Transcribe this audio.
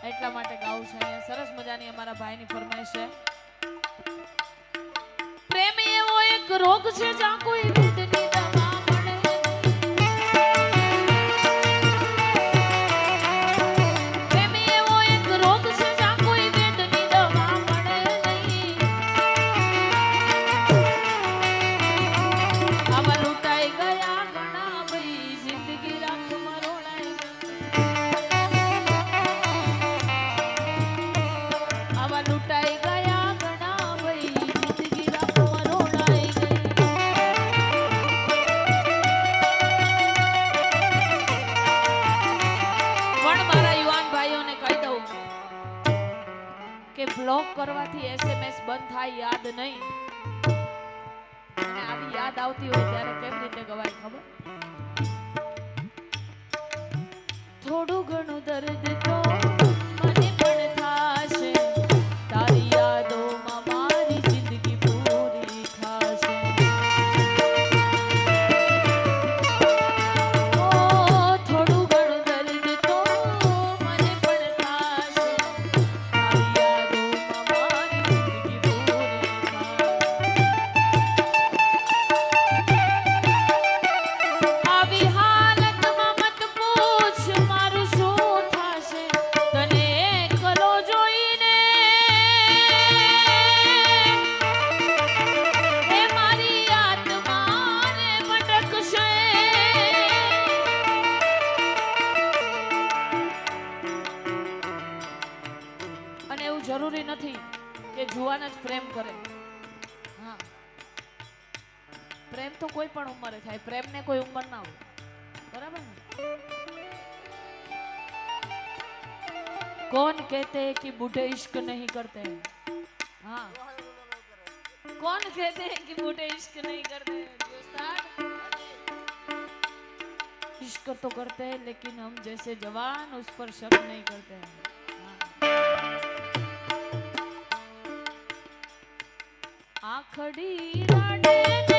એટલા માટે ગાઉં છું અહીંયા સરસ મજાની અમારા ભાઈની ફરમાઈશ છે પ્રેમ એવો એક રોગ છે જ્યાં કોઈ વેદની દવા મળે પ્રેમ એવો એક રોગ છે જ્યાં કોઈ વેદની દવા મળે નહીં આવા લૂંટાઈ ગયા ઘણા ભાઈ જિંદગી રાખ મરોડાઈ આવા લૂંટાઈ ગયા ઘણા ભાઈ જિંદગી રાખ મરોડાઈ ગઈ પણ મારા યુવાન ભાઈઓને કહી દઉં કે બ્લોક કરવાથી એસએમએસ બંધ થાય યાદ નહીં અને આવી યાદ આવતી હોય ત્યારે કેવી રીતે ગવાય ખબર થોડું ઘણું દર્દ તો મને પણ થાશે તારી યાદોમાં મારી જિંદગી પૂરી થાશે ઓ થોડું ઘણું દર્દ તો મને પણ થાશે તારી યાદોમાં મારી જિંદગી પૂરી થાશે આવી હાલતમાં મત પૂછ મારું શું થાશે તને એકલો જોઈને હે મારી આત્માને ભટકશે અને એવું જરૂરી નથી કે જુવાન જ પ્રેમ કરે હા પ્રેમ તો કોઈ પણ ઉંમરે થાય પ્રેમને કોઈ ઉંમર ના હોય बराबर है कौन कहते हैं कि बूढ़े इश्क नहीं करते हैं हाँ कौन कहते हैं कि बूढ़े इश्क नहीं करते हैं दोस्तान इश्क तो करते हैं लेकिन हम जैसे जवान उस पर शक नहीं करते हैं हाँ। आखड़ी राडे